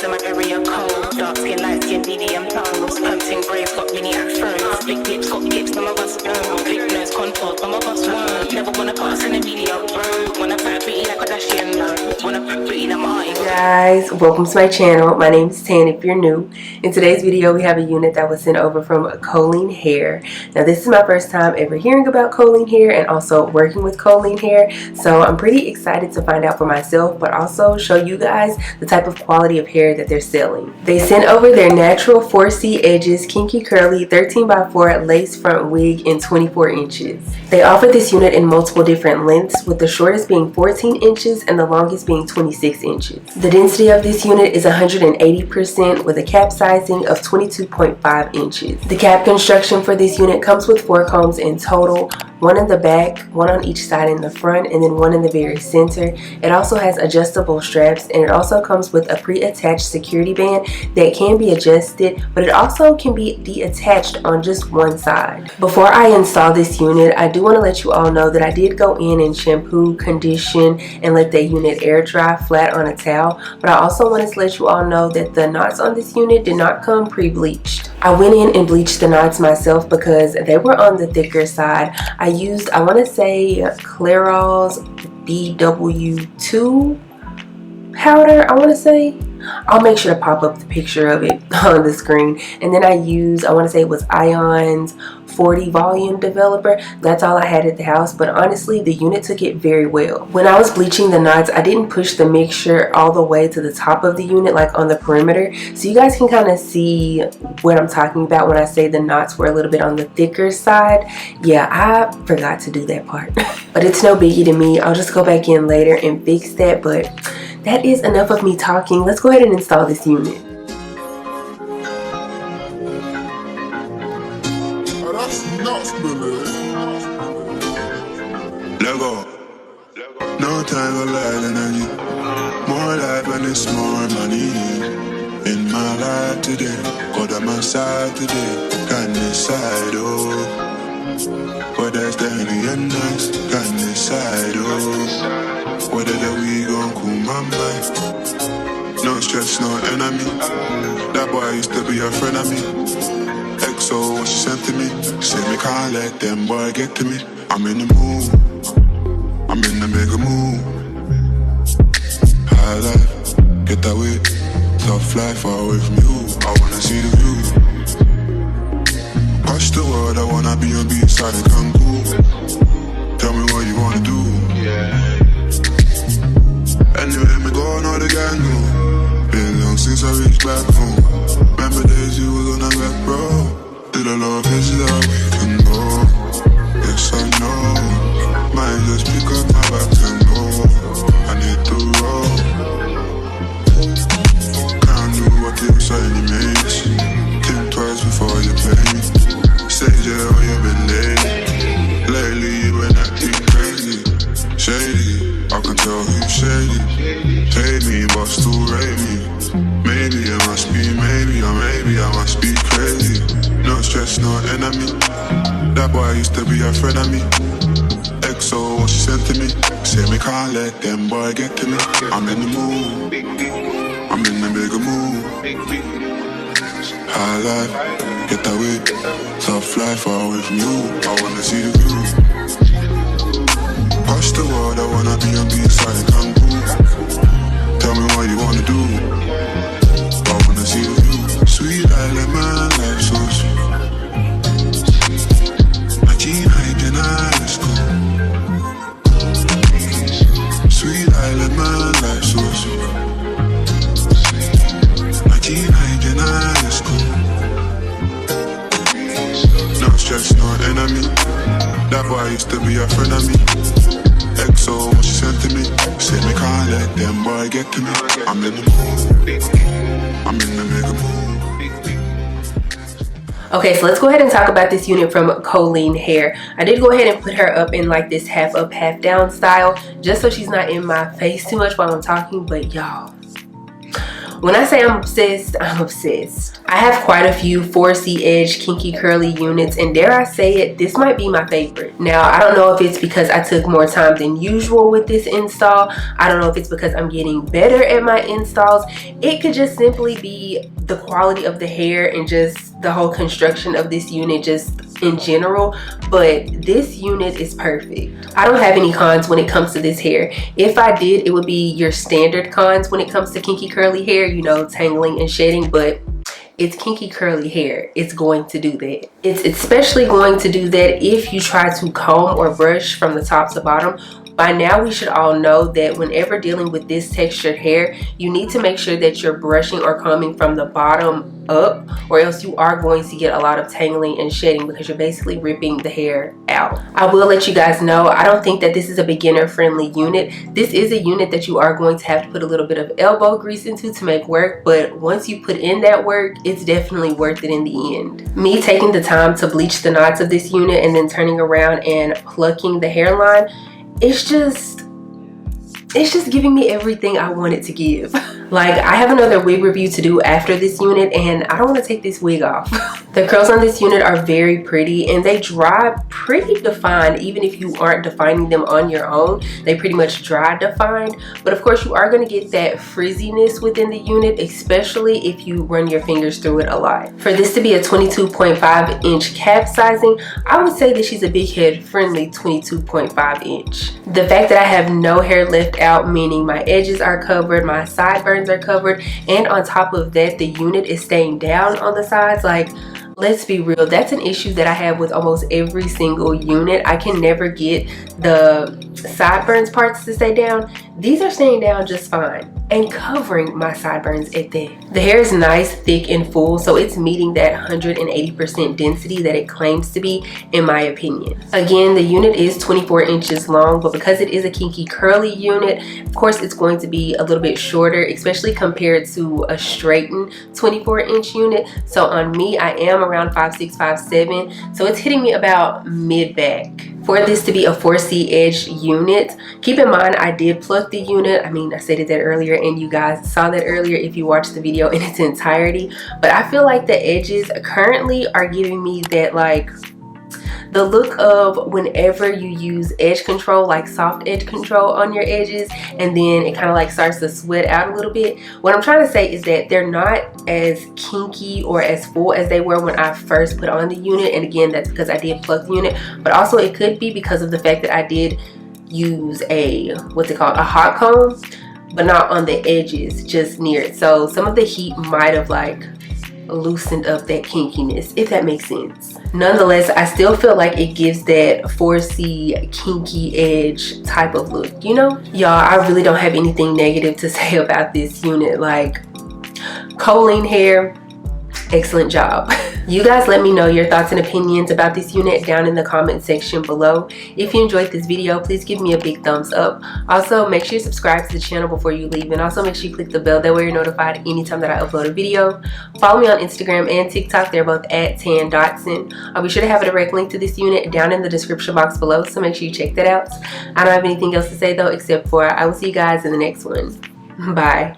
in my area cold. Dark skin, light skin, medium tones. Pumping braids, got mini afros. Big lips, got lips, some of us don't. Big nose, contours, some of us won't. Never wanna pass in a medium road. Wanna fat pretty like a Kardashian, no. Wanna fat pretty like my guys, welcome to my channel. My name is Tan if you're new. In today's video, we have a unit that was sent over from Coleen Hair. Now, this is my first time ever hearing about Coleen Hair and also working with Coleen Hair. So I'm pretty excited to find out for myself, but also show you guys the type of quality of hair that they're selling. They sent over their natural 4C edges, kinky curly 13x4 lace front wig in 24 inches. They offer this unit in multiple different lengths, with the shortest being 14 inches and the longest being 26 inches. The density of this unit is 180% with a cap sizing of 22.5 inches. The cap construction for this unit comes with 4 combs in total, one in the back, one on each side in the front, and then one in the very center. It also has adjustable straps, and it also comes with a pre-attached security band that can be adjusted, but it also can be detached on just one side. Before I install this unit, I do want to let you all know that I did go in and shampoo, condition, and let the unit air dry flat on a towel, but I also wanted to let you all know that the knots on this unit did not come pre-bleached. I went in and bleached the knots myself because they were on the thicker side. I used, I want to say, Clairol's BW2 powder, I want to say. I'll make sure to pop up the picture of it on the screen. And then I used, I want to say it was Ion's 40 volume developer. That's all I had at the house, but honestly the unit took it very well. When I was bleaching the knots, I didn't push the mixture all the way to the top of the unit, like on the perimeter, so you guys can kind of see what I'm talking about when I say the knots were a little bit on the thicker side. Yeah, I forgot to do that part but it's no biggie to me. I'll just go back in later and fix that. But that is enough of me talking. Let's go ahead and install this unit. Lego. No time for light energy. More life and it's more money. In my life today, God on my side today. Can't decide, oh. But that's the end nice. Can't decide, oh. Whether that we gon' cool my mind. No stress, no enemy. That boy used to be a friend of me. XO, what she sent to me. Say me can't let them boy get to me. I'm in the mood. I'm in the mega mood. High life, get away. Tough life, far away from you. I wanna see the view. Touch the world, I wanna be on B-side and come cool. Tell me what you wanna do. Anyway, me go on all the gang go. Been long since I reached back home. Remember days you was on a back row. Did I love his love, we can go. Yes I know. Might just pick up my back and go. I need to roll. Can't do what you say you makes. Think twice before you play me. Say yeah, or you been late. Lately you been acting crazy. Shady, I can tell you shady. Pay me, but still rate me. Maybe I must be, maybe I must be crazy. No stress, no enemy. That boy used to be a friend of me. XO, what she sent to me. Say me can't let them boy get to me. I'm in the mood. I'm in the bigger mood. High life, get away. Tough life, far away from you. I wanna see the view. Push the world, I wanna be on B-side and come cool. Tell me what you wanna do. I wanna see the view. Sweet island, man, life so sweet. My teen hiking high school. Sweet island, man, life so sweet. My teen hiking high school. No stress, no enemy. That boy used to be a friend of me. XO, what she sent to me. Say me can't let them boy get to me. I'm in the mood. I'm in the mega mood. Okay, so let's go ahead and talk about this unit from Coleen Hair. I did go ahead and put her up in like this half up, half down style, just so she's not in my face too much while I'm talking. But y'all, When I say I'm obsessed, I'm obsessed. I have quite a few 4C edge kinky curly units, and dare I say it, this might be my favorite. Now, I don't know if it's because I took more time than usual with this install. I don't know if it's because I'm getting better at my installs. It could just simply be the quality of the hair and just the whole construction of this unit just in general, but this unit is perfect. I don't have any cons when it comes to this hair. If I did, it would be your standard cons when it comes to kinky curly hair, you know, tangling and shedding, but it's kinky curly hair. It's going to do that. It's especially going to do that if you try to comb or brush from the top to bottom. By now, we should all know that whenever dealing with this textured hair, you need to make sure that you're brushing or combing from the bottom up, or else you are going to get a lot of tangling and shedding because you're basically ripping the hair out. I will let you guys know, I don't think that this is a beginner friendly unit. This is a unit that you are going to have to put a little bit of elbow grease into to make work, but once you put in that work, it's definitely worth it in the end. Me taking the time to bleach the knots of this unit and then turning around and plucking the hairline, it's just giving me everything I want it to give. Like, I have another wig review to do after this unit, and I don't want to take this wig off. The curls on this unit are very pretty, and they dry pretty defined. Even if you aren't defining them on your own, they pretty much dry defined. But of course, you are going to get that frizziness within the unit, especially if you run your fingers through it a lot. For this to be a 22.5 inch cap sizing, I would say that she's a big head friendly 22.5 inch. The fact that I have no hair left out, meaning my edges are covered, my sideburns are covered, and on top of that, the unit is staying down on the sides. Like, let's be real, that's an issue that I have with almost every single unit. I can never get the sideburns parts to stay down. These are staying down just fine and covering my sideburns at that. The hair is nice, thick, and full, so it's meeting that 180% density that it claims to be, in my opinion. Again, the unit is 24 inches long, but because it is a kinky curly unit, of course it's going to be a little bit shorter, especially compared to a straightened 24-inch unit. So on me, I am around 5'6", 5'7", so it's hitting me about mid-back. For this to be a 4C edge unit, keep in mind I did pluck the unit. I mean, I stated that earlier and you guys saw that earlier if you watched the video in its entirety. But I feel like the edges currently are giving me that, like, the look of whenever you use edge control, like soft edge control on your edges, and then it kind of like starts to sweat out a little bit. What I'm trying to say is that they're not as kinky or as full as they were when I first put on the unit. And again, that's because I did pluck the unit, but also it could be because of the fact that I did use a, what's it called, a hot comb, but not on the edges, just near it. So some of the heat might have like loosened up that kinkiness, if that makes sense. Nonetheless, I still feel like it gives that 4C kinky edge type of look, you know? Y'all, I really don't have anything negative to say about this unit. Like, Coleen Hair, excellent job. You guys let me know your thoughts and opinions about this unit down in the comment section below. If you enjoyed this video, please give me a big thumbs up. Also, make sure you subscribe to the channel before you leave, and also make sure you click the bell, that way you're notified anytime that I upload a video. Follow me on Instagram and TikTok, they're both at Dotson. I'll be sure to have a direct link to this unit down in the description box below, so make sure you check that out. I don't have anything else to say though, except for I will see you guys in the next one. Bye.